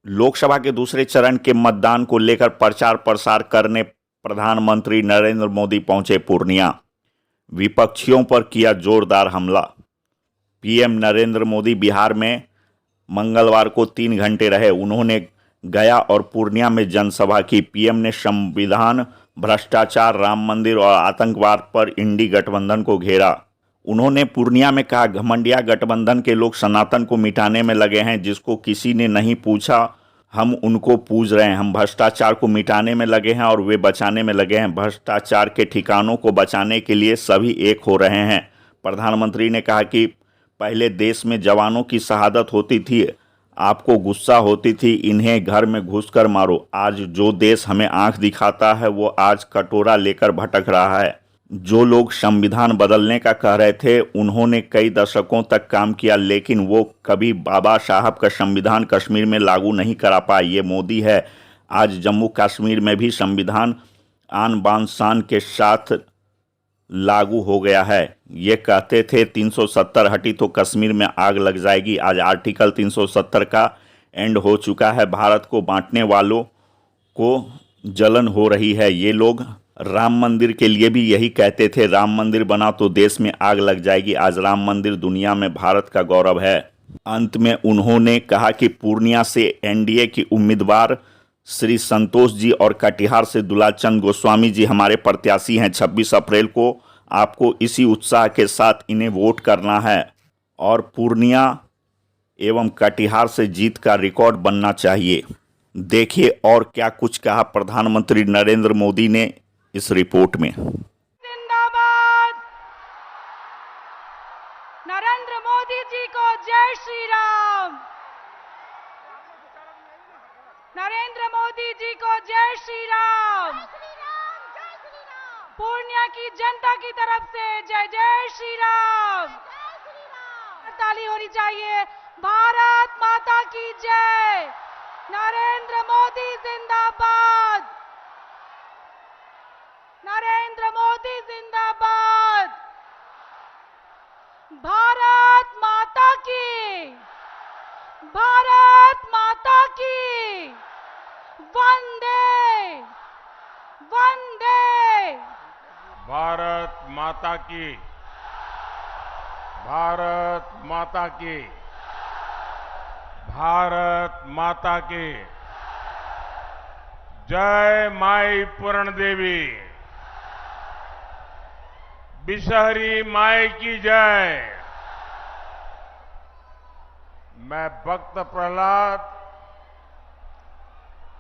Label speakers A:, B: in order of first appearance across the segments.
A: लोकसभा के दूसरे चरण के मतदान को लेकर प्रचार प्रसार करने प्रधानमंत्री नरेंद्र मोदी पहुंचे पूर्णिया। विपक्षियों पर किया जोरदार हमला। पीएम नरेंद्र मोदी बिहार में मंगलवार को 3 घंटे रहे। उन्होंने गया और पूर्णिया में जनसभा की। पीएम ने संविधान, भ्रष्टाचार, राम मंदिर और आतंकवाद पर इंडी गठबंधन को घेरा। उन्होंने पूर्णिया में कहा, घमंडिया गठबंधन के लोग सनातन को मिटाने में लगे हैं, जिसको किसी ने नहीं पूछा हम उनको पूछ रहे हैं। हम भ्रष्टाचार को मिटाने में लगे हैं और वे बचाने में लगे हैं। भ्रष्टाचार के ठिकानों को बचाने के लिए सभी एक हो रहे हैं। प्रधानमंत्री ने कहा कि पहले देश में जवानों की शहादत होती थी, आपको गुस्सा होती थी, इन्हें घर में घुसकर मारो। आज जो देश हमें आंख दिखाता है वो आज कटोरा लेकर भटक रहा है। जो लोग संविधान बदलने का कह रहे थे उन्होंने कई दशकों तक काम किया, लेकिन वो कभी बाबा साहब का संविधान कश्मीर में लागू नहीं करा पाए। ये मोदी है। आज जम्मू कश्मीर में भी संविधान आन बान शान के साथ लागू हो गया है। ये कहते थे 370 हटी तो कश्मीर में आग लग जाएगी। आज आर्टिकल 370 का एंड हो चुका है। भारत को बांटने वालों को जलन हो रही है। ये लोग राम मंदिर के लिए भी यही कहते थे, राम मंदिर बना तो देश में आग लग जाएगी। आज राम मंदिर दुनिया में भारत का गौरव है। अंत में उन्होंने कहा कि पूर्णिया से एनडीए की उम्मीदवार श्री संतोष जी और कटिहार से दुलाचंद गोस्वामी जी हमारे प्रत्याशी हैं। 26 अप्रैल को आपको इसी उत्साह के साथ इन्हें वोट करना है और पूर्णिया एवं कटिहार से जीत का रिकॉर्ड बनना चाहिए। देखिए और क्या कुछ कहा प्रधानमंत्री नरेंद्र मोदी ने इस रिपोर्ट में।
B: जिंदाबाद। नरेंद्र मोदी जी को जय श्री राम। नरेंद्र मोदी जी को जय श्री राम। पूर्णिया की जनता की तरफ से जय जय श्री राम। ताली होनी चाहिए। भारत माता की जय। नरेंद्र मोदी जिंदाबाद। नरेंद्र मोदी जिंदाबाद। भारत माता की। भारत माता की। वंदे वंदे।
C: भारत माता की। भारत माता की। भारत माता की। जय माई पूर्ण देवी। बिशहरी माई की जय। मैं भक्त प्रहलाद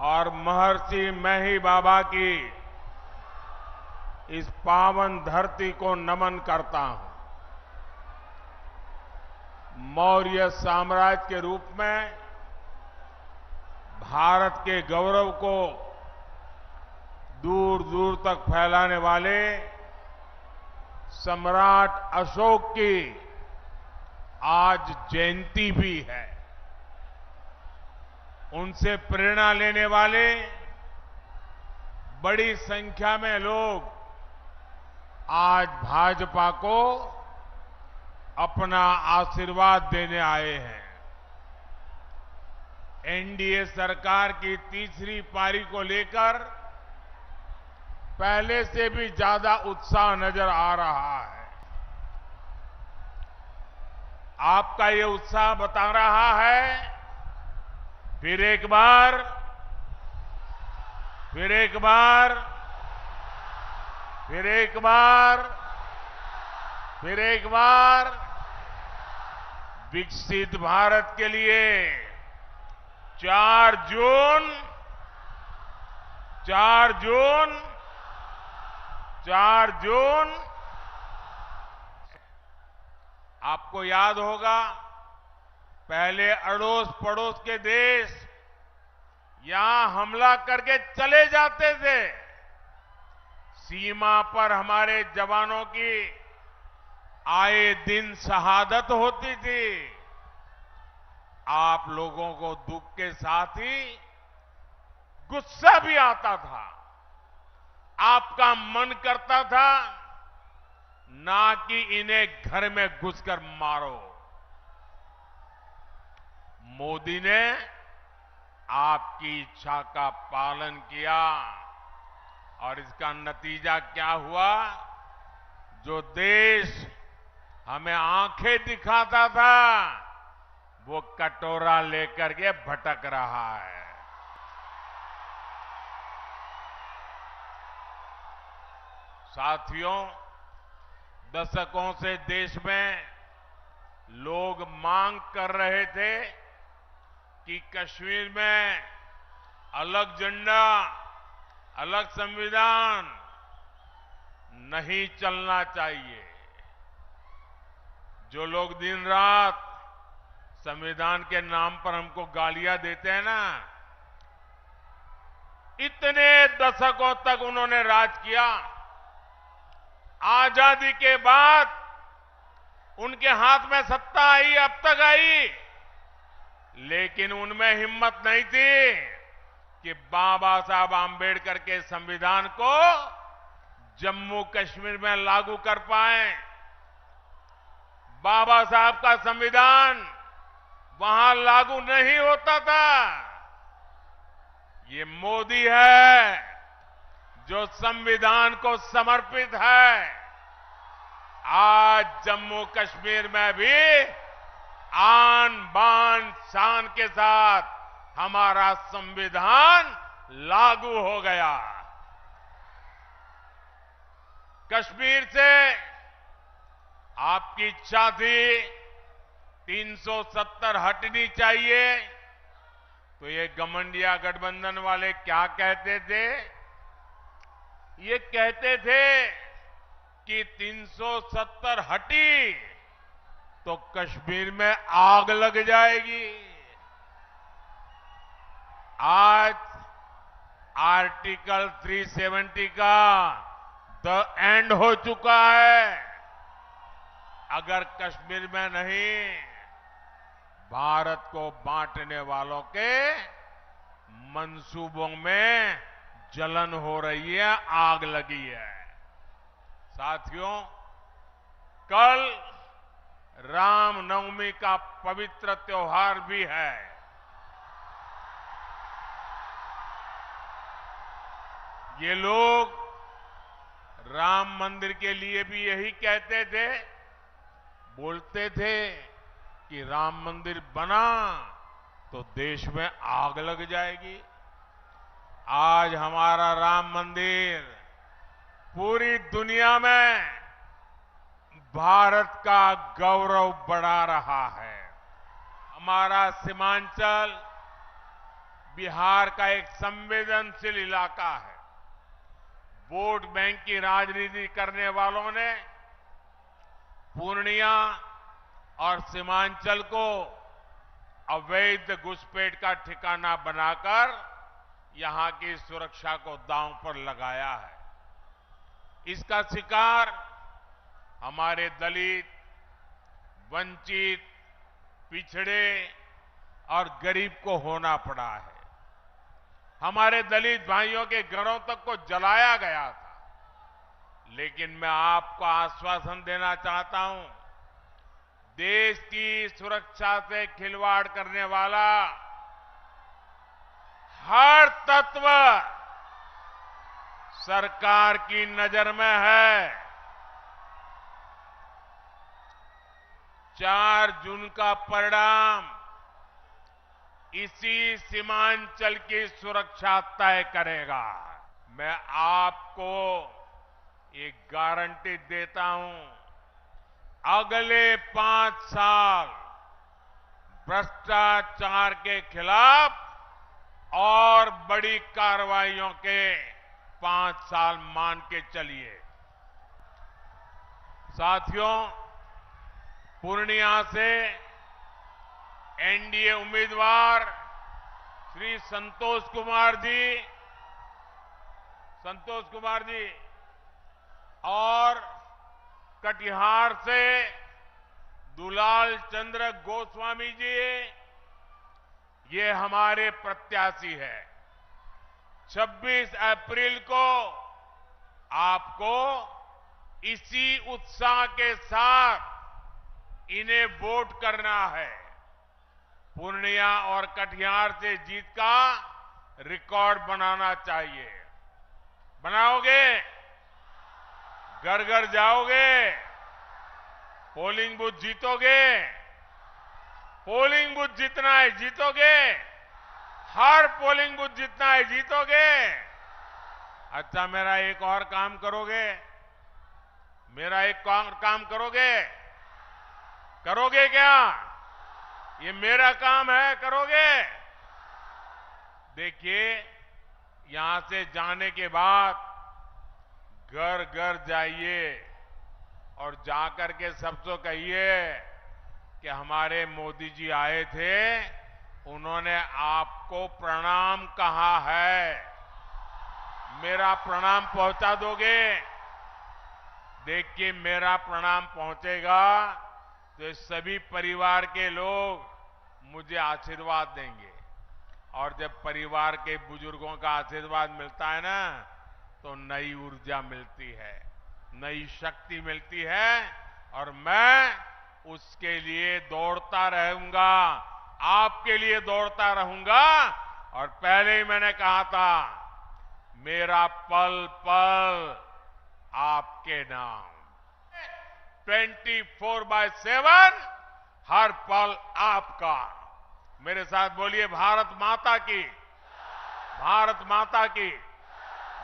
C: और महर्षि मेही बाबा की इस पावन धरती को नमन करता हूं। मौर्य साम्राज्य के रूप में भारत के गौरव को दूर दूर तक फैलाने वाले सम्राट अशोक की आज जयंती भी है। उनसे प्रेरणा लेने वाले बड़ी संख्या में लोग आज भाजपा को अपना आशीर्वाद देने आए हैं। एनडीए सरकार की तीसरी पारी को लेकर पहले से भी ज्यादा उत्साह नजर आ रहा है। आपका ये उत्साह बता रहा है, फिर एक बार, फिर एक बार, फिर एक बार, फिर एक बार विकसित भारत के लिए 4 जून 4 जून 4 जून। आपको याद होगा, पहले अड़ोस पड़ोस के देश यहां हमला करके चले जाते थे। सीमा पर हमारे जवानों की आए दिन शहादत होती थी। आप लोगों को दुख के साथ ही गुस्सा भी आता था। आपका मन करता था ना कि इन्हें घर में घुसकर मारो। मोदी ने आपकी इच्छा का पालन किया और इसका नतीजा क्या हुआ? जो देश हमें आंखें दिखाता था वो कटोरा लेकर के भटक रहा है। साथियों, दशकों से देश में लोग मांग कर रहे थे कि कश्मीर में अलग झंडा, अलग संविधान नहीं चलना चाहिए। जो लोग दिन रात संविधान के नाम पर हमको गालियां देते हैं ना, इतने दशकों तक उन्होंने राज किया। आजादी के बाद उनके हाथ में सत्ता आई, अब तक आई, लेकिन उनमें हिम्मत नहीं थी कि बाबा साहब आंबेडकर के संविधान को जम्मू कश्मीर में लागू कर पाए। बाबा साहब का संविधान वहां लागू नहीं होता था। ये मोदी है जो संविधान को समर्पित है। आज जम्मू कश्मीर में भी आन बान शान के साथ हमारा संविधान लागू हो गया। कश्मीर से आपकी इच्छा थी 370 हटनी चाहिए, तो ये घमंडिया गठबंधन वाले क्या कहते थे? ये कहते थे कि 370 हटी तो कश्मीर में आग लग जाएगी। आज आर्टिकल 370 का द एंड हो चुका है। अगर कश्मीर में नहीं, भारत को बांटने वालों के मंसूबों में जलन हो रही है, आग लगी है। साथियों, कल रामनवमी का पवित्र त्योहार भी है। ये लोग राम मंदिर के लिए भी यही कहते थे, बोलते थे कि राम मंदिर बना तो देश में आग लग जाएगी। आज हमारा राम मंदिर पूरी दुनिया में भारत का गौरव बढ़ा रहा है। हमारा सीमांचल बिहार का एक संवेदनशील इलाका है। वोट बैंक की राजनीति करने वालों ने पूर्णिया और सीमांचल को अवैध घुसपैठ का ठिकाना बनाकर यहां की सुरक्षा को दांव पर लगाया है। इसका शिकार हमारे दलित, वंचित, पिछड़े और गरीब को होना पड़ा है। हमारे दलित भाइयों के घरों तक को जलाया गया था। लेकिन मैं आपको आश्वासन देना चाहता हूं, देश की सुरक्षा से खिलवाड़ करने वाला हर तत्व सरकार की नजर में है। 4 जून का परिणाम इसी सीमांचल की सुरक्षा तय करेगा। मैं आपको एक गारंटी देता हूं, अगले 5 साल भ्रष्टाचार के खिलाफ और बड़ी कार्रवाइयों के 5 साल मान के चलिए। साथियों, पूर्णिया से एनडीए उम्मीदवार श्री संतोष कुमार जी और कटिहार से दुलाल चंद्र गोस्वामी जी, ये हमारे प्रत्याशी है। 26 अप्रैल को आपको इसी उत्साह के साथ इन्हें वोट करना है। पूर्णिया और कटिहार से जीत का रिकॉर्ड बनाना चाहिए। बनाओगे? घर घर जाओगे? पोलिंग बूथ जीतोगे? पोलिंग बूथ जीतना है, जीतोगे? हर पोलिंग बूथ जीतना है, जीतोगे? अच्छा, मेरा एक और काम करोगे? मेरा एक और काम करोगे? करोगे क्या? ये मेरा काम है, करोगे? देखिए, यहां से जाने के बाद घर घर जाइए और जाकर के सबसे कहिए कि हमारे मोदी जी आए थे, उन्होंने आपको प्रणाम कहा है, मेरा प्रणाम पहुंचा दोगे? देखिए, मेरा प्रणाम पहुंचेगा तो ये सभी परिवार के लोग मुझे आशीर्वाद देंगे, और जब परिवार के बुजुर्गों का आशीर्वाद मिलता है ना, तो नई ऊर्जा मिलती है, नई शक्ति मिलती है, और मैं उसके लिए दौड़ता रहूंगा, आपके लिए दौड़ता रहूंगा। और पहले ही मैंने कहा था, मेरा पल पल आपके नाम, 24/7 हर पल आपका। मेरे साथ बोलिए, भारत माता की, भारत माता की,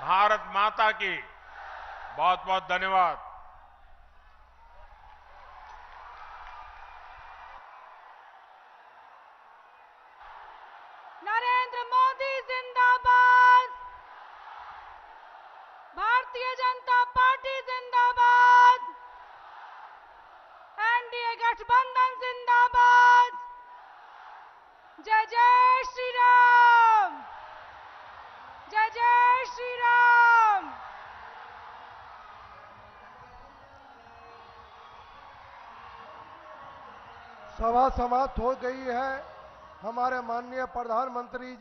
C: भारत माता की। बहुत बहुत धन्यवाद।
B: नरेंद्र मोदी जिंदाबाद, भारतीय जनता पार्टी जिंदाबाद, एनडीए गठबंधन जिंदाबाद। जय जय श्री राम, जय जय श्री राम।
D: सभा समाप्त हो गई है। हमारे माननीय प्रधानमंत्री जी